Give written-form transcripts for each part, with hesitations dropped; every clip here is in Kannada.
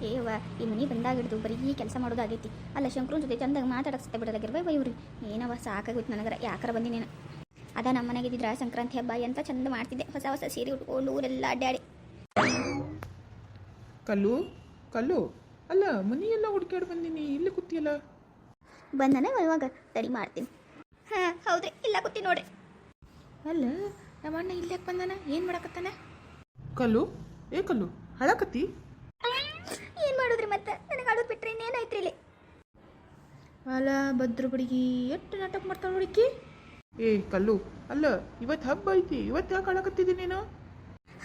ಏವ ಈ ಮನೆ ಬಂದಾಗಿಡ್ದು ಬರೀ ಕೆಲಸ ಮಾಡೋದಾಗೈತಿ. ಅಲ್ಲ ಶಂಕರನ ಜೊತೆ ಚಂದಾಗ ಮಾತಾಡಕ್ಸತ್ತೆ ಬಿಡಲಾಗಿರ್ಬೇ ಇವ್ರಿ. ಏನವ ಸಾಕಾಗೋಯ್ತು ನನಗರ ಯಾಕಾರ ಬಂದಿನೇನು. ಅದ ನಮ್ಮ ಮನೆಗಿದ್ದಿದ್ರ ಸಂಕ್ರಾಂತಿ ಹಬ್ಬ ಎಂತ ಚಂದ ಮಾಡ್ತಿದ್ದೆ, ಹೊಸ ಹೊಸ ಸೀರೆ ಉಟ್ಕೊಂಡು ಊರೆಲ್ಲ ಅಡ್ಡಾಡಿ. ಕಲ್ಲು ಕಲ್ಲು ಅಲ್ಲ ಮನೆಯೆಲ್ಲ ಹುಡ್ಕ್ಯಾಡ್ ಬಂದೀನಿ, ಇಲ್ಲಿ ಕೂತಿಯಲ್ಲ. ಬಂದನೆ ಇವಾಗ ತಡಿ ಮಾಡ್ತೀನಿ. ಹಾಂ ಹೌದ್ರಿ, ಇಲ್ಲ ಕೂತಿ ನೋಡ್ರಿ. ಅಲ್ಲ ನಮ್ಮ ಅಣ್ಣ ಇಲ್ಲಾಕೆ ಬಂದಾನ, ಏನು ಮಾಡಕತ್ತಾನ? ಕಲ್ಲು ಏ ಕಲ್ಲು ಹಳಕತ್ತಿ? ಏನು ಮಾಡೋದ್ರಿ ಮತ್ತೆ, ನನಗೆ ಆಡೋದು ಬಿಟ್ರೆ ಇನ್ನೇನಾಯ್ತ್ರಿ ಇಲ್ಲಿ. ಅಲ್ಲ ಭದ್ರ ಬಡಿಗಿ ಎಷ್ಟು ನಾಟಕ ಮಾಡ್ತಾಳೆ ಹುಡುಕಿ. ಏ ಕಲ್ಲು ಅಲ್ಲ ಇವತ್ತು ಹಬ್ಬ ಐತಿ, ಇವತ್ತು ಯಾಕೆ ಹಳಕತ್ತಿದ್ದಿ ನೀನು?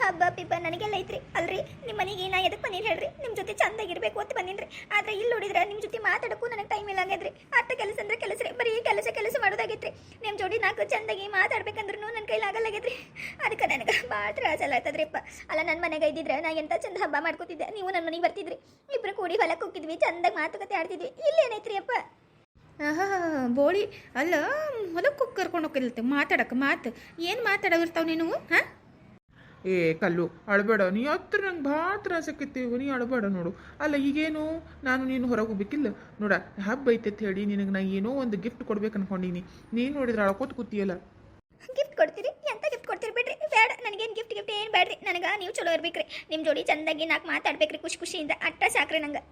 ಹಬ್ಬ ಪಿಬ್ಬ ನನಗೆಲ್ಲ ಐತ್ರಿ. ಅಲ್ರಿ ನಿಮ್ಮ ಮನೆಗೆ ನಾ ಎದಕ್ಕೆ ಬಂದೀನಿ ಹೇಳ್ರಿ, ನಿಮ್ಮ ಜೊತೆ ಚಂದಾಗಿರ್ಬೇಕು ಅಂತ ಬಂದೀನಿ. ಆದ್ರೆ ಇಲ್ಲಿ ನೋಡಿದ್ರೆ ನಿಮ್ಮ ಜೊತೆ ಮಾತಾಡೋಕ್ಕೂ ನನಗೆ ಟೈಮ್ ಇಲ್ಲ ಆಗ್ಯದ್ರಿ. ಅಟ್ಟ ಕೆಲಸ ಅಂದ್ರೆ ಕೆಲಸ ರೀ, ಬರೀ ಕೆಲಸ ಮಾಡೋದಾಗೈತ್ರಿ. ನಿಮ್ಮ ಜೋಡಿ ನಾಲ್ಕು ಚಂದಾಗಿ ಮಾತಾಡ್ಬೇಕಂದ್ರೂ ನನ್ನ ಕೈಲಿ ಆಗಲ್ಲಾಗೈತ್ರಿ. ಅದಕ್ಕೆ ನನಗೆ ಭಾಳ ತ್ರಾಸ ಆಗ್ತದ್ರಿಪ್ಪ. ಅಲ್ಲ ನನ್ನ ಮನೆಗೆ ಇದ್ದಿದ್ರೆ ನಾ ಎಂತ ಚಂದ ಹಬ್ಬ ಮಾಡ್ಕೋತಿದ್ದೆ, ನೀವು ನನ್ನ ಮನೆಗೆ ಬರ್ತಿದ್ರಿ, ಇಬ್ಬರು ಕೂಡಿ ಹೊಲಕ್ಕೆ ಹೋಗಿದ್ವಿ, ಚಂದಾಗಿ ಮಾತುಕತೆ ಆಡ್ತಿದ್ವಿ. ಇಲ್ಲೇನೈತ್ರಿ ಅಪ್ಪ? ಆಹಾ ಬೋಳಿ ಅಲ್ಲ, ಹೊಲಕ್ಕೆ ಕರ್ಕೊಂಡು ಹೋಗಿಲ್ತೆ ಮಾತಾಡಕ್ಕೆ. ಏನು ಮಾತಾಡೋಗಿರ್ತಾವ ನೀನು? ಹಾಂ ಏ ಕಲ್ಲು ಅಳಬೇಡ, ನೀ ಹತ್ರ ನಂಗೆ ಭಾಳ ತ್ರಾಸ ಆಕೈತಿ, ನೀ ಅಳಬೇಡ ನೋಡು. ಅಲ್ಲ ಈಗೇನು ನಾನು ನೀನು ಹೊರಗೆ ಹೋಗ್ಬೇಕಿಲ್ಲ ನೋಡ, ಹಬ್ಬ ಐತೆ ಅಂತ ಹೇಳಿ ನಿನಗೆ ನಾ ಏನೋ ಒಂದು ಗಿಫ್ಟ್ ಕೊಡ್ಬೇಕು ಅನ್ಕೊಂಡೀನಿ. ನೀನು ನೋಡಿದ್ರೆ ಅಳ್ಕೋತ ಕೂತಿಯಲ್ಲ. ಗಿಫ್ಟ್ ಕೊಡ್ತೀರಿ? ಎಂತ ಗಿಫ್ಟ್ ಕೊಡ್ತೀರಿ? ಬಿಡ್ರಿ ಬೇಡ, ನನಗೇನು ಗಿಫ್ಟ್ ಏನು ಬೇಡ್ರಿ. ನನಗೆ ನೀವು ಚಲೋ ಇರ್ಬೇಕ್ರಿ, ನಿಮ್ಮ ಜೋಡಿ ಚಂದಾಗಿ ನಾಲ್ಕು ಮಾತಾಡ್ಬೇಕ್ರಿ ಖುಷಿಯಿಂದ, ಅಟ್ಟ ಸಾಕ್ರಿ ನಂಗೆ.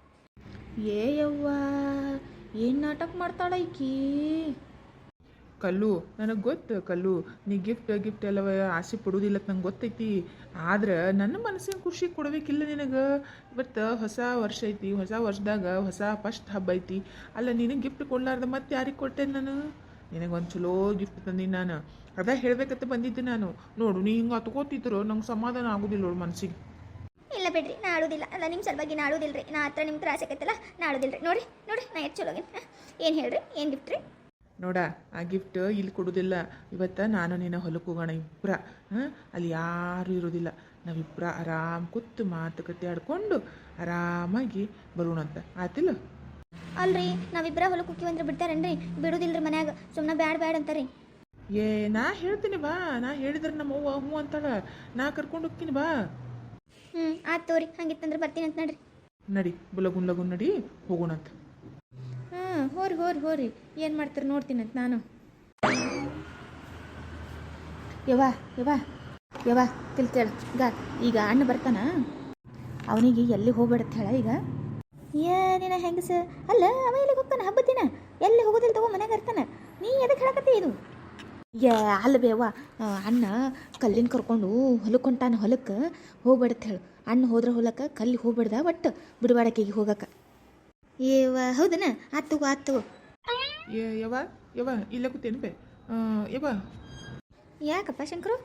ಏ ಯವ್ವ ಏನು ನಾಟಕ ಮಾಡ್ತಾಳ ಈಕಿ. ಕಲ್ಲು ನನಗೆ ಗೊತ್ತು ಕಲ್ಲು, ನೀ ಗಿಫ್ಟ್ ಎಲ್ಲವ ಆಸೆ ಪಡೋದಿಲ್ಲ ನಂಗೆ ಗೊತ್ತೈತಿ. ಆದ್ರೆ ನನ್ನ ಮನಸ್ಸಿನ ಖುಷಿ ಕೊಡಬೇಕಿಲ್ಲ ನಿನಗೆ. ಇವತ್ತು ಹೊಸ ವರ್ಷ ಐತಿ, ಹೊಸ ವರ್ಷದಾಗ ಹೊಸ ಫಸ್ಟ್ ಹಬ್ಬ ಐತಿ. ಅಲ್ಲ ನಿನಗೆ ಗಿಫ್ಟ್ ಕೊಡ್ಲಾರ್ದ ಮತ್ತೆ ಯಾರಿಗೆ ಕೊಟ್ಟೇನೆ ನಾನು? ನಿನಗೆ ಒಂದು ಚಲೋ ಗಿಫ್ಟ್ ತಂದೀನಿ ನಾನು, ಅದ ಹೇಳ್ಬೇಕಂತ ಬಂದಿದ್ದೆ ನಾನು. ನೋಡು ನೀ ಹಿಂಗೆ ಹತ್ಕೋತಿದ್ರು ನಂಗೆ ಸಮಾಧಾನ ಆಗೋದಿಲ್ಲ ನೋಡು ಮನಸ್ಸಿಗೆ. ಇಲ್ಲ ಬಿಡ್ರಿ, ನಾ ಆಡೋದಿಲ್ಲ. ಅಲ್ಲ ನಿಮ್ಮ ಸಲುವಾಗಿ ನಾ ಆಡೋದಿಲ್ರಿ. ನಾ ಹತ್ರ ನಿಮ್ಮ ತ್ರಾಸ ಆಕೈತಲ್ಲ, ನಾ ಆಡೋದಿಲ್ರಿ. ನೋಡಿ ನಾ ಎಷ್ಟು ಚಲೋಗಿನ. ಏನು ಹೇಳ್ರಿ, ಏನು ಗಿಫ್ಟ್ ರೀ? ನೋಡ ಆ ಗಿಫ್ಟ್ ಇಲ್ಲಿ ಕೊಡೋದಿಲ್ಲ. ಇವತ್ತು ನಾನು ನಿನ್ನ ಹೊಲಕ್ಕೆ ಹೋಗೋಣ ಇಬ್ಬರ. ಅಲ್ಲಿ ಯಾರೂ ಇರೋದಿಲ್ಲ, ನಾವಿಬ್ಬರ ಆರಾಮ್ ಕೂತು ಮಾತುಕತೆ ಆಡ್ಕೊಂಡು ಆರಾಮಾಗಿ ಬರೋಣಂತ, ಆತಿಲ್ಲ? ಅಲ್ರಿ ನಾವಿಬ್ಬರ ಹೊಲಕ್ಕೆ ಹೋಗ್ತೀವಿ ಅಂದ್ರೆ ಬಿಡ್ತಾರೇನ್ರಿ? ಬಿಡೋದಿಲ್ರಿ ಮನ್ಯಾಗ, ಸುಮ್ಮನೆ ಬ್ಯಾಡ ಅಂತಾರಿ. ಏ ನಾ ಹೇಳ್ತೀನಿ ಬಾ, ನಾ ಹೇಳಿದ್ರೆ ನಮ್ಮ ಅವ್ವ ಹ್ಞೂ ಅಂತಾಳ, ನಾ ಕರ್ಕೊಂಡು ಹೋಗ್ತೀನಿ ಬಾ. ಆಯ್ತು ತೋರಿ, ಹಂಗಿತ್ತಂದ್ರೆ ಬರ್ತೀನಿ ಅಂತ ನೋಡ್ರಿ. ನಡಿ ಲಗುನ್ ನಡಿ ಹೋಗೋಣಂತ. ಹಾಂ ಹೋರಿ ಏನು ಮಾಡ್ತಾರೆ ನೋಡ್ತೀನಿ ಅಂತ ನಾನು. ಯವ್ವ ತಿಳ್ತೇಳ ಈಗ ಅಣ್ಣ ಬರ್ತಾನ, ಅವನಿಗೆ ಎಲ್ಲಿ ಹೋಗ್ಬೇಡತ್ತ ಹೇಳ ಈಗ. ಏನಿನ ಹೆಂಗಸ ಅಲ್ಲ, ಅವ ಎಲ್ಲಿಗೆ ಹೋಗ್ತಾನೆ ಹಬ್ಬದ ದಿನ? ಎಲ್ಲಿ ಹೋಗೋದಿಲ್ಲ ತಗೋ, ಮನ್ಯಾಗ ಇರ್ತಾನೆ. ನೀ ಎದಕ್ಕೆ ಹೇಳಕತ್ತಿ ಇದು? ಅಲ್ಲ ಬೇವ, ಅಣ್ಣ ಕಲ್ಲಿನ ಕರ್ಕೊಂಡು ಹೊಲಕ್ಕೆ ಹೊಂಟಾನ, ಹೊಲಕ್ಕೆ ಹೋಗ್ಬೇಡತ್ತ ಹೇಳು. ಅಣ್ಣ ಹೋದ್ರೆ ಹೊಲಕ್ಕೆ ಕಲ್ಲಿಗೆ ಹೋಗ್ಬೇಡ್ದ, ಒಟ್ಟು ಬಿಡಬಾಡಕ್ಕಿಗೆ ಹೋಗಕ್ಕೆ. ಹೌದನ? ಆತು. ಏ ಯವ್ವ ಇಲ್ಲ ಕೂತೇನು ಬೇ? ಯವ್ವ ಯಾಕಪ್ಪ ಶಂಕರು?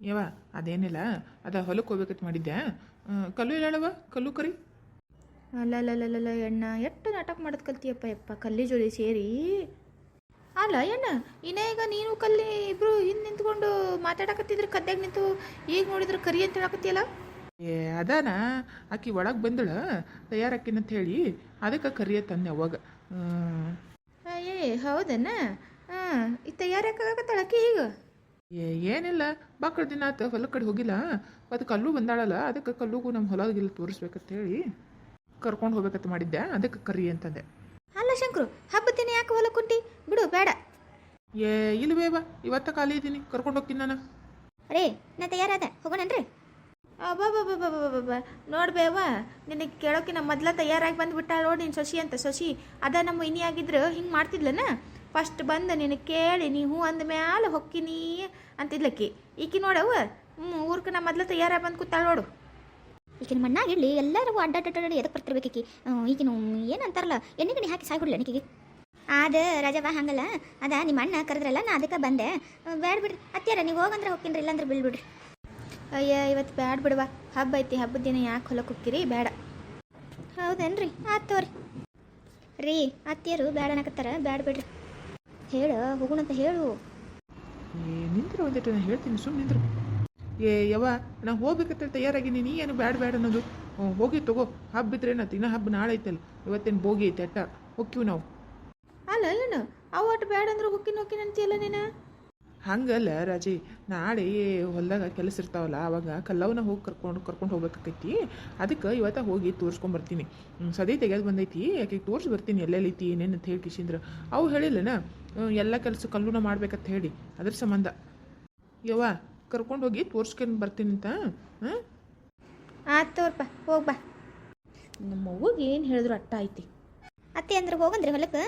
ಯವ್ವ ಅದೇನಿಲ್ಲ, ಅದ ಹೊಲಕ್ಕೆ ಹೋಗ್ಬೇಕಂತ ಮಾಡಿದ್ದೆ. ಕಲ್ಲು ಇಲ್ಲವ, ಕಲ್ಲು ಕರಿ. ಅಲ್ಲ ಎಣ್ಣ ಎಷ್ಟು ನಾಟಕ ಮಾಡೋದು ಕಲ್ತಿಯಪ್ಪ ಕಲ್ಲಿ ಜೋಡಿ ಸೇರಿ. ಅಲ್ಲ ಎಣ್ಣ ಈಗ ನೀನು ಕಲ್ಲಿ ಇಬ್ರು ಹಿಂದೆ ನಿಂತ್ಕೊಂಡು ಮಾತಾಡಕತ್ತಿದ್ರೆ ಕದ್ದಾಗ ನಿಂತು, ಈಗ ನೋಡಿದ್ರೆ ಕರಿ ಅಂತ ಹೇಳಕತ್ತಿಯಲ್ಲ. ಏ ಅದಾನ ಆಕಿ ಒಳಗೆ ಬಂದಳ ತಯಾರಾಕಿನಂತ ಹೇಳಿ, ಅದಕ್ಕೆ ಕರಿಯ ತಂದೆ ಅವಾಗ. ಹೌದನ? ತಯಾರಾಕತ್ತಾಳಕಿ ಈಗ? ಏನಿಲ್ಲ, ಮಕ್ಕಳ ದಿನ ಆತ ಹೊಲ ಕಡೆ ಹೋಗಿಲ್ಲ, ಅದು ಕಲ್ಲು ಬಂದಾಳಲ್ಲ, ಅದಕ್ಕೆ ಕಲ್ಲುಗೂ ನಮ್ಮ ಹೊಲಗಿಲ್ಲ ತೋರಿಸ್ಬೇಕಂತ ಹೇಳಿ ಕರ್ಕೊಂಡು ಹೋಗ್ಬೇಕಂತ ಮಾಡಿದ್ದೆ, ಅದಕ್ಕೆ ಕರಿ ಅಂತಂದೆ. ಅಲ್ಲ ಶಂಕರು, ಹಬ್ಬದ ದಿನ ಯಾಕೆ ಹೊಲಕ್ಕೆ ಕುಂಟಿ? ಬಿಡು ಬೇಡ. ಇಲ್ವೇವ ಇವತ್ತ ಖಾಲಿ ಇದ್ದೀನಿ, ಕರ್ಕೊಂಡು ಹೋಗ್ತೀನಿ ನಾನು. ರೇ ನಾ ತಯಾರಾದ, ಹೋಗೋಣನ್ರಿ. ಅಬ್ಬಬ್ಬಬ್ಬಬ್ಬಬ್ಬ ನೋಡ್ಬೇವ, ನಿನಗೆ ಕೇಳೋಕಿನ ಮೊದ್ಲ ತಯಾರಾಗಿ ಬಂದುಬಿಟ್ಟ ನೋಡಿ ನಿನ್ನ ಸೊಸಿ ಅಂತ. ಸೊಸಿ ಅದ ನಮ್ಮ ಇನಿ ಆಗಿದ್ರೆ ಹಿಂಗೆ ಮಾಡ್ತಿದ್ಲನ? ಫಸ್ಟ್ ಬಂದು ನಿನಗೆ ಕೇಳಿ ನೀ ಹ್ಞೂ ಅಂದ ಮ್ಯಾಲೆ ಹೊಕ್ಕಿನಿ ಅಂತಿದ್ಲಕ್ಕಿ. ಈಕಿ ನೋಡವ ಊರ್ಕ ನಾ ಮೊದ್ಲ ತಯಾರಾಗಿ ಬಂದು ಕೂತಾಳ ನೋಡು. ಈಗಿನ ಮಣ್ಣಾಗಿಡ್ಲಿ ಎಲ್ಲರೂ ಅಡ್ಡಾಡಿ ಎದಕ್ಕೆ ಬರ್ತಿರ್ಬೇಕಿ? ಈಗಿನ ಏನಂತಾರಲ್ಲ, ಎಣ್ಣೆ ಹಾಕಿ ಸಾಯ್ಬಿಡ್ಲಿ ನನಗೆ. ಅದ ರಜವ ಹಂಗಲ್ಲ, ಅದ ನಿಮ್ಮ ಅಣ್ಣ ಕರೆದ್ರಲ್ಲ, ನಾ ಅದಕ್ಕೆ ಬಂದೆ. ಬೇಡ ಬಿಡ್ರಿ ಅತ್ಯಾರ, ನೀವು ಹೋಗಂದ್ರೆ ಹೋಗ್ತೀನಿ, ಇಲ್ಲಾಂದ್ರೆ ಬಿಡ್ಬಿಡ್ರಿ. ಅಯ್ಯ ಇವತ್ತು ಬ್ಯಾಡ ಬಿಡವಾ, ಹಬ್ಬ ಐತಿ, ಹಬ್ಬದ ದಿನ ಯಾಕೆ ಹೊಲಕ್ಕೆ ಹೋಗ್ತೀರಿ? ಬೇಡ. ಹೌದೇನ್ರಿ? ಆಯ್ತು ತೋರಿ. ರೀ ಅತ್ತಿಯರು ಬೇಡ ಅನ್ನಕತ್ತಾರ, ಬ್ಯಾಡ ಬಿಡ್ರಿ. ಹೇಳು ಹೋಗೋಣಂತ ಹೇಳು. ನಿಂತ್ರೆ ಒಂದಿಟ್ಟು ನಾನು ಹೇಳ್ತೀನಿ, ಸುಮ್ಮನೆ ನಿಂದ್ರು. ಯವ್ವ ನಾ ಹೋಗ್ಬೇಕಂತ ತಯಾರಾಗಿನಿ, ನೀ ಏನು ಬ್ಯಾಡ ಅನ್ನೋದು? ಹೋಗಿ ತಗೋ, ಹಬ್ಬ ಇದ್ರೆ ಏನತ್ತು, ಇನ್ನೂ ಹಬ್ಬ ನಾಳೆ ಐತಲ್ಲ, ಇವತ್ತೇನು ಬೋಗಿ ಐತೆ ಅಟ್ಟ ಹೋಗ್ತೀವಿ ನಾವು. ಅಲ್ಲ ಅಲ್ಲಣ್ಣ, ಅವು ಒಟ್ಟು ಬ್ಯಾಡ ಅಂದ್ರೆ ಹೊಕ್ಕಿನ ಅಂತೀಯಲ್ಲ ನೀನು. ಹಂಗಲ್ಲ ರಾಜಿ, ನಾಳೆ ಹೊಲ್ದಾಗ ಕೆಲಸ ಇರ್ತಾವಲ್ಲ ಅವಾಗ ಕಲ್ಲವನ್ನ ಹೋಗಿ ಕರ್ಕೊಂಡು ಹೋಗ್ಬೇಕಾಕೈತಿ. ಅದಕ್ಕೆ ಇವತ್ತು ಹೋಗಿ ತೋರಿಸ್ಕೊಂಬರ್ತೀನಿ. ಸದಿ ತೆಗೆದು ಬಂದೈತಿ, ಆಕೆಗೆ ತೋರಿಸಿ ಬರ್ತೀನಿ ಎಲ್ಲೆಲ್ಲೈತಿ ಏನೇನು ಅಂತ ಹೇಳಿ ಕಿಶಿಂದ್ರ. ಅವು ಹೇಳಿಲ್ಲನ ಎಲ್ಲ ಕೆಲಸ ಕಲ್ಲುನ ಮಾಡ್ಬೇಕಂತ ಹೇಳಿ, ಅದ್ರ ಸಂಬಂಧ ಯವ್ವ ಕರ್ಕೊಂಡು ಹೋಗಿ ತೋರಿಸ್ಕೊಂಡು ಬರ್ತೀನಿ ಅಂತ. ಹಾಂ ಆಯ್ತು ತೋರ್ಪ ಹೋಗಿ ಬಾ. ನಮ್ಮ ಅವ್ವಗೆ ಏನು ಹೇಳಿದ್ರು ಅಟ್ಟ ಐತಿ. ಅತ್ತೆ ಅಂದ್ರೆ ಹೋಗಂದ್ರಿ ಹೊಲಕ್ಕೆ?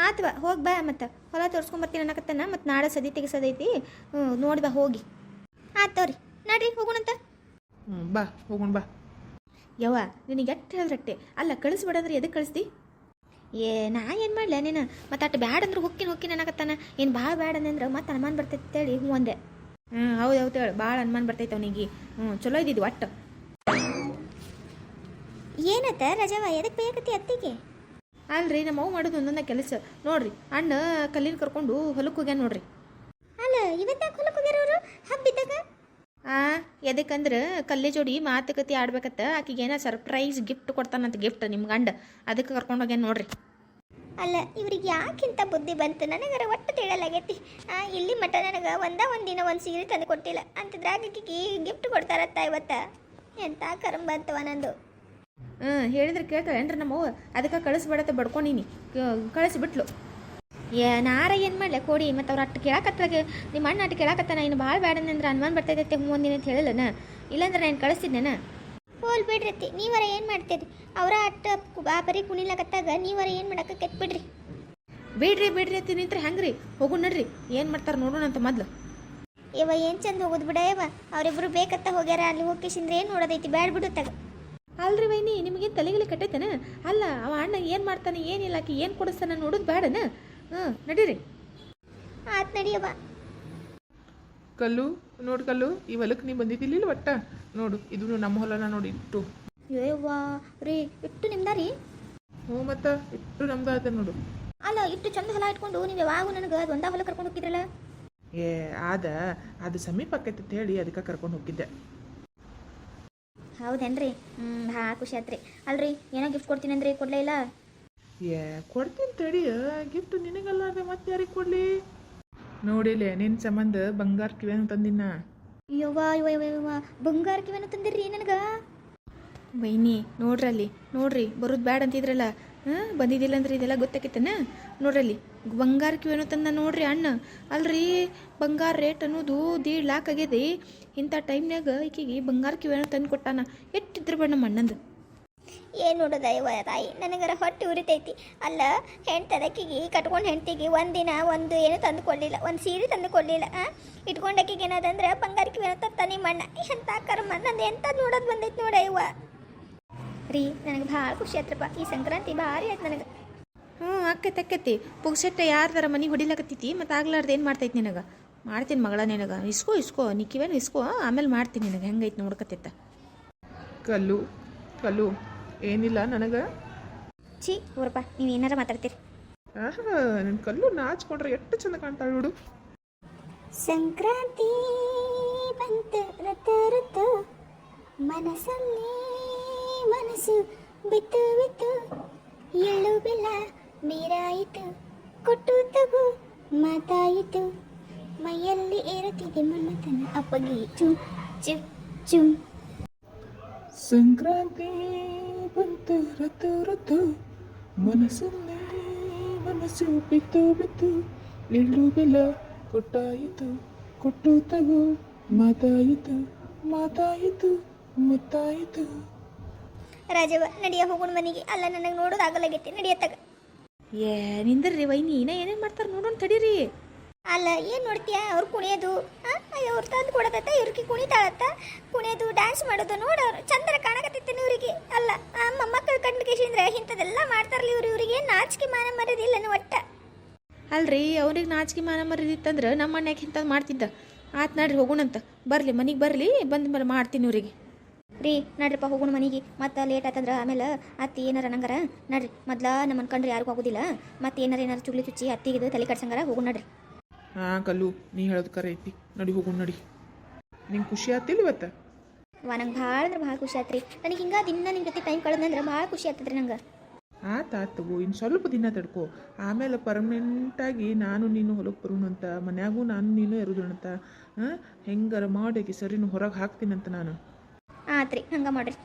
ಆತ್ವ ಹೋಗಿ ಬಾ. ಮತ್ತು ಹೊಲ ತೋರಿಸ್ಕೊಂಬರ್ತೀನಿ ಅನ್ನಕತ್ತಾನ. ಮತ್ತು ನಾಳೆ ಸದಿ ತೆಗಿಸೋದೈತಿ, ನೋಡಿ ಬಾ ಹೋಗಿ. ಆತವ್ರಿ, ನಡ್ರಿ ಹೋಗೋಣಂತ. ಬಾ ಹೋಗೋಣ ಬಾ. ಯವ್ವ ನಿನಗೆ ಎಷ್ಟು ಹೇಳಿದ್ರಟ್ಟೆ ಅಲ್ಲ, ಕಳಿಸ್ಬಿಡಂದ್ರೆ ಎದಕ್ಕೆ ಕಳಿಸ್ದಿ? ನಾ ಏನು ಮಾಡಲ ನೀನು? ಮತ್ತು ಅಟ್ಟು ಬ್ಯಾಡ ಅಂದ್ರೆ ಹೊಕ್ಕಿನ ಅನ್ನಕತ್ತಾನ. ಏನು ಭಾಳ ಬ್ಯಾಡ ಅಂದ್ರೆ ಮತ್ತೆ ಅನುಮಾನ ಬರ್ತೈತೆ ಅಂತೇಳಿ ಹ್ಞೂ ಅಂದೆ. ಹೌದು ಹೇಳಿ, ಭಾಳ ಅನುಮಾನ ಬರ್ತೈತೆ ಅವನಿಗೆ. ಚಲೋ ಇದ್ದಿದ್ದು ಒಟ್ಟು. ಏನತ್ತ ರಜವ, ಎದಕ್ಕೆ ಬೇಕತ್ತಿ ಅತ್ತಿಗೆ? ಅಲ್ರಿ ನಮ್ಮ ಅವ್ವ ಮಾಡೋದು ಒಂದೊಂದು ಕೆಲಸ ನೋಡ್ರಿ. ಅಣ್ಣ ಕಲ್ಲಿನ ಕರ್ಕೊಂಡು ಹೊಲಕ್ಕೆ ಹೋಗ್ಯಾನ ನೋಡ್ರಿ. ಅಲ್ಲ ಇವತ್ತ ಹೊಲಕ್ಕೆ ಹೋಗ್ಯಾರವ್ರು ಹಬ್ಬಿದ್ದಾಗ? ಎದಕ್ಕಂದ್ರೆ ಕಲ್ಲಿ ಜೋಡಿ ಮಾತುಕತೆ ಆಡ್ಬೇಕತ್ತ. ಆಕಿಗೇನ ಸರ್ಪ್ರೈಸ್ ಗಿಫ್ಟ್ ಕೊಡ್ತಾನಂತ, ಗಿಫ್ಟ್ ನಿಮ್ಮ ಗಂಡ. ಅದಕ್ಕೆ ಕರ್ಕೊಂಡು ಹೋಗ್ಯಾನ ನೋಡ್ರಿ. ಅಲ್ಲ ಇವ್ರಿಗೆ ಯಾಕಿಂತ ಬುದ್ಧಿ ಬಂತು ನನಗರ ಒಟ್ಟು ತಿಳಲಾಗೈತಿ. ಇಲ್ಲಿ ಮಟ್ಟ ನನಗೆ ಒಂದಿನ ಒಂದು ಸೀರೆ ತಂದು ಕೊಟ್ಟಿಲ್ಲ ಅಂತದ್ರಾಗ ಆಕಿಗೆ ಗಿಫ್ಟ್ ಕೊಡ್ತಾರತ್ತ ಇವತ್ತ. ಎಂತ ಕರಂ ಬಂತವ ನಂದು. ಹೇಳಿದ್ರೆ ಕೇಳ್ತಾಳೇನ್ರಿ ನಮ್ಮವ್ವ? ಅದಕ್ಕೆ ಕಳಿಸ್ಬೇಡತ್ತೆ ಬಡ್ಕೊಂಡೀನಿ, ಕಳಿಸ್ಬಿಟ್ಲು. ನಾರ ಏನು ಮಾಡಲೆ ಕೊಡಿ. ಮತ್ತು ಅವ್ರು ಅಟ್ಟು ಕೇಳಕತ್ತಾಗ ನಿಮ್ಮ ಅಣ್ಣ ಅಟ್ಟು ಕೇಳಕತ್ತಾನ. ಇನ್ನು ಭಾಳ ಬ್ಯಾಡಂದ್ರೆ ಅನುಮಾನ ಬರ್ತೈತೆ ಹ್ಞೂ ಒಂದಿನ ಅಂತ ಹೇಳಿಲ್ಲನ. ಇಲ್ಲಾಂದ್ರೆ ನಾನು ಕಳಿಸ್ತಿದ್ದೇನ? ಹೋಲ್ ಬಿಡ್ರತ್ತಿ, ನೀವರ ಏನು ಮಾಡ್ತೀರಿ? ಅವರ ಅಟ್ಟ ಬರೀ ಕುಣಿಲಕತ್ತಾಗ ನೀವರ ಏನು ಮಾಡಕ್ಕೆ ಕೆತ್ಬಿಡ್ರಿ. ಬಿಡ್ರಿ ಅಂತ ನಿಂತ್ರೆ ಹೆಂಗ್ರಿ? ಹೋಗು ನಡ್ರಿ, ಏನು ಮಾಡ್ತಾರೆ ನೋಡೋಣ ಅಂತ ಮೊದ್ಲು. ಇವ ಏನು ಚಂದ ಹೋಗೋದು ಬಿಡ ಇವ. ಅವರಿಬ್ಬರು ಬೇಕತ್ತ ಹೋಗ್ಯಾರ, ಅಲ್ಲಿ ಹೋಗಿಸಿಂದ್ರೆ ಏನು ನೋಡೋದೈತಿ? ಬ್ಯಾಡ್ ಬಿಡುತ್ತಾಗ. ಅಲ್ರಿ ವೈನಿ, ನಿಮಗೇನು ತಲೆಗಿಲಿ ಕಟ್ಟೈತೇನ? ಅಲ್ಲ ಅವ ಅಣ್ಣ ಏನು ಮಾಡ್ತಾನೆ ಏನಿಲ್ಲ, ಆಕಿ ಏನು ಕೊಡಿಸ್ತಾನೆ ನೋಡೋದು ಬೇಡನ? ನಡೀರಿ. ಆತ್ ನಡಿಯವ. ಕಲ್ಲು ನೋಡು ಕಲ್ಲು, ಈ ಹೊಲಕ್ಕೆ ನೀ ಬಂದಿದ್ದಿಲ್ಲ ಒಟ್ಟ. ನೋಡು ಇದು ನಮ್ಮ ಹೊಲನ ನೋಡಿ ಇಟ್ಟು. ಏವ್ವಾ ರೀ, ಇಟ್ಟು ನಿಮ್ದಾರಿ? ಹ್ಞೂ ಮತ್ತು ಇಟ್ಟು ನಮ್ದು ಅದ ನೋಡು. ಅಲ್ಲ ಇಟ್ಟು ಚಂದ ಹೊಲ ಇಟ್ಕೊಂಡು ನೀವು ಯಾವಾಗ ನನಗೆ ಅದು ಒಂದ ಹೊಲ ಕರ್ಕೊಂಡು ಹೋಗಿದ್ರಲ್ಲ? ಅದು ಸಮೀಪ ಆಕೈತೆ ಅಂತ ಹೇಳಿ ಅದಕ್ಕೆ ಕರ್ಕೊಂಡು ಹೋಗಿದ್ದೆ. ಹೌದೇನ್ರಿ? ಭಾಳ ಖುಷಿ ಆತ್ರಿ. ಅಲ್ರಿ ಏನೋ ಗಿಫ್ಟ್ ಕೊಡ್ತೀನಿ ಅಂದ್ರಿ, ಕೊಡ್ಲೇ ಇಲ್ಲ? ಕೊಡ್ತೀನಿ ತಡಿ. ಗಿಫ್ಟ್ ನಿನಗಲ್ಲ, ಅದ ಮತ್ತೆ ಯಾರಿಗೆ ಕೊಡಲಿ? ನೋಡಿಲ್ಲ ನಿನ್ನ ಸಂಬಂಧ ಬಂಗಾರ ಕಿವೇನು ತಂದಿನ. ಯವ್ವ ಬಂಗಾರ ಕಿವೇನು ತಂದಿರ್ರಿ ನನಗೆ? ವೈನಿ ನೋಡ್ರಿ ಬರೋದು ಬ್ಯಾಡ ಅಂತಿದ್ರಲ್ಲ. ಬಂದಿದ್ದಿಲ್ಲ ಅಂದ್ರೆ ಇದೆಲ್ಲ ಗೊತ್ತಾಕೈತನ? ನೋಡ್ರಲ್ಲಿ ಬಂಗಾರ ಕಿವೇನು ತಂದ ನೋಡ್ರಿ ಅಣ್ಣ. ಅಲ್ರಿ ಬಂಗಾರ ರೇಟ್ ಅನ್ನೋದು 1.5 ಲಾಖ ಆಗ್ಯದೆ. ಇಂಥ ಟೈಮ್ನಾಗ ಈಕಿಗೆ ಬಂಗಾರ ಕಿವೇನು ತಂದು ಕೊಟ್ಟಾನ. ಎಷ್ಟಿದ್ರು ಬೇಡ ನಮ್ಮ ಅಣ್ಣಂದು. ಏನು ನೋಡೋದ ಇವ ತಾಯಿ, ನನಗರ ಹೊಟ್ಟೆ ಉರಿತೈತಿ. ಅಲ್ಲ ಹೆಣ್ತದಕ್ಕಿಗೆ ಕಟ್ಕೊಂಡು ಹೆಂಡ್ತಿಗೆ ಒಂದಿನ ಒಂದು ಏನು ತಂದು ಕೊಡಲಿಲ್ಲ, ಒಂದು ಸೀರೆ ತಂದು ಕೊಡಲಿಲ್ಲ. ಇಟ್ಕೊಂಡಕ್ಕಿಗೆ ಏನದಂದ್ರೆ ಬಂಗಾರಕ್ಕೆ ಏನೋ ತತ್ತ ನಿಮ್ಮ ಅಣ್ಣ. ಎಂಥ ಕರ್ಮ ನಂದು ಎಂಥ ನೋಡೋದು ಬಂದೈತಿ ನೋಡ ಇವ. ರೀ ನನಗೆ ಭಾಳ ಖುಷಿ ಆತ್ರಪ್ಪ, ಈ ಸಂಕ್ರಾಂತಿ ಭಾರಿ ಆಯ್ತು ನನಗೆ. ಆಕೈತಿ ಪುಗ್ಸೆಟ್ಟ ಯಾರ್ದಾರ ಮನೆ ಹೊಡಿಲಕತ್ತೈತಿ. ಮತ್ತು ಆಗ್ಲಾರ್ದು ಏನು ಮಾಡ್ತೈತಿ ನಿನಗೆ? ಮಾಡ್ತೀನಿ ಮಗಳ ನಿನಗೆ. ಇಸ್ಕೋ ನೀ ಕಿವೇನು ಇಸ್ಕೋ, ಆಮೇಲೆ ಮಾಡ್ತೀನಿ ನಿನಗೆ. ಹೆಂಗೈತಿ ನೋಡ್ಕತ್ತಿತ್ತ. ಕಲ್ಲು ಏನಿಲ್ಲ ನನಗೆ. ಛೀ ಊರಪ್ಪ, ನೀವು ಏನಾರ ಮಾತಾಡ್ತೀರಿ. ನನ್ನ ಕಲ್ಲು ನಾಚ್ಕೊಂಡ್ರೆ ಎಷ್ಟು ಚಂದ ಕಾಣ್ತಾಳೆ ನೋಡು. ಸಂಕ್ರಾಂತಿ ಬಂತು ರತ್ತು ಮನಸ್ಸಲ್ಲಿ ಮನಸ್ಸು ಬಿತ್ತು ಎಳ್ಳು ಬೆಲ್ಲ ನೀರಾಯಿತು, ಕೊಟ್ಟು ತಗು ಮಾತಾಯಿತು, ಮೈಯಲ್ಲಿ ಏರುತ್ತಿದೆ ಮನ್ನತನ ಅಪ್ಪಗೆ ಚುಮ್ ಚುಮ್ ಚುಮ್. ಸಂಕ್ರಾಂತಿ ಬಂತು ರತ್ತು ಮನಸ್ಸಲ್ಲೇ ಮನಸ್ಸು ಬಿತ್ತು ಎಳ್ಳು ಬೆಲ್ಲ ಕೊಟ್ಟಾಯಿತು, ಕೊಟ್ಟು ತಗು ಮಾತಾಯಿತು ಮುತ್ತಾಯಿತು. ರಾಜವ್ವ ನಡಿಯ ಹೋಗೋಣ ಮನೆಗೆ. ಅಲ್ಲ ನನಗೆ ನೋಡೋದಾಗಲಾಗೈತಿ, ನಡಿಯತ್ತಾಗ. ನಿಂದ್ರಿ ವೈನಿ, ಏನೇನು ಮಾಡ್ತಾರೆ ನೋಡೋಣ ತಡೀರಿ. ಅಲ್ಲ ಏನು ನೋಡ್ತೀಯ? ಅವ್ರು ಕುಣಿಯೋದು, ಅವ್ರು ತಂದು ಕೊಡೋದತ್ತ, ಇವ್ರಿಗೆ ಕುಣಿತಾಳತ್ತ, ಕುಣಿಯೋದು ಡ್ಯಾನ್ಸ್ ಮಾಡೋದು ನೋಡೋರು ಚಂದರ ಕಾಣಕತ್ತಿತ್ತೇನೆ ಇವರಿಗೆ. ಅಲ್ಲ ಮೊಮ್ಮಕ್ಕಳು ಕಂಡು ಕೇಸಿಂದ್ರೆ ಇಂಥದ್ದೆಲ್ಲ ಮಾಡ್ತಾರಲ್ಲ ಇವ್ರಿಗೆ ನಾಚಿಕೆ ಮಾನ ಮರ್ಯಾದಿಲ್ಲ ಒಟ್ಟ. ಅಲ್ರಿ ಅವ್ರಿಗೆ ನಾಚಿಕೆ ಮಾನ ಮರ್ಯಾದಿತ್ತಂದ್ರೆ ನಮ್ಮ ಅಣ್ಣ ಇಂಥದ್ದು ಮಾಡ್ತಿದ್ದ. ಆಯ್ತು ನಡ್ರಿ ಹೋಗೋಣಂತ. ಬರಲಿ ಮನೆಗೆ ಬರಲಿ, ಬಂದ ಮೇಲೆ ಮಾಡ್ತೀನಿ ಇವ್ರಿಗೆ. ರೀ ನಡ್ರಿಪ್ಪ ಹೋಗೋಣ ಮನೆಗೆ. ಮತ್ತೆ ಲೇಟ್ ಆತಂದ್ರೆ ಆಮೇಲೆ ಅತ್ತಿ ಏನಾರ ನಂಗಾರ. ನಡ್ರಿ ಮೊದ್ಲ ನಮ್ಮ ಅನ್ಕಂಡ್ರೆ ಯಾರಿಗೂ ಆಗೋದಿಲ್ಲ. ಮತ್ತೆ ಏನಾರ ಚುಗ್ಲಿ ಚುಚ್ಚಿ ಅತ್ತಿಗಿದು ತಲೆ ಕಟ್ಸಂಗಾರ. ಹೋಗೋಣ ನಡ್ರಿ. ಕಲ್ಲು ನೀ ಹೇಳೋದು ಕರೆ ಐತಿ. ನಡಿ ಹೋಗೋಣ ನಡಿ. ನಿಂಗೆ ಖುಷಿ ಆತಿಲ್ಲ ಇವತ್ತು? ನಂಗೆ ಭಾಳ ಅಂದ್ರೆ ಭಾಳ ಖುಷಿ ಆತ್ರಿ. ನನಗೆ ಹಿಂಗೆ ದಿನ ನಿಮ್ಮ ಜೊತೆ ಟೈಮ್ ಕಳೆದಂದ್ರೆ ಭಾಳ ಖುಷಿ ಆಗ್ತದ್ರಿ ನಂಗೆ. ಆತು ಇನ್ನು ಸ್ವಲ್ಪ ದಿನ ತಡ್ಕೊ, ಆಮೇಲೆ ಪರ್ಮನೆಂಟಾಗಿ ನಾನು ನೀನು ಹೊಲಕ್ಕೆ ಬರೋಣಂತ, ಮನ್ಯಾಗೂ ನಾನು ನೀನು ಇರೋದಣಂತ. ಹೆಂಗಾರ ಮಾಡಿ ಸರಿನು ಹೊರಗೆ ಹಾಕ್ತೀನಂತ ನಾನು. ಆತ್ರಿ ಹಂಗೆ ಮಾಡ್ರಿ.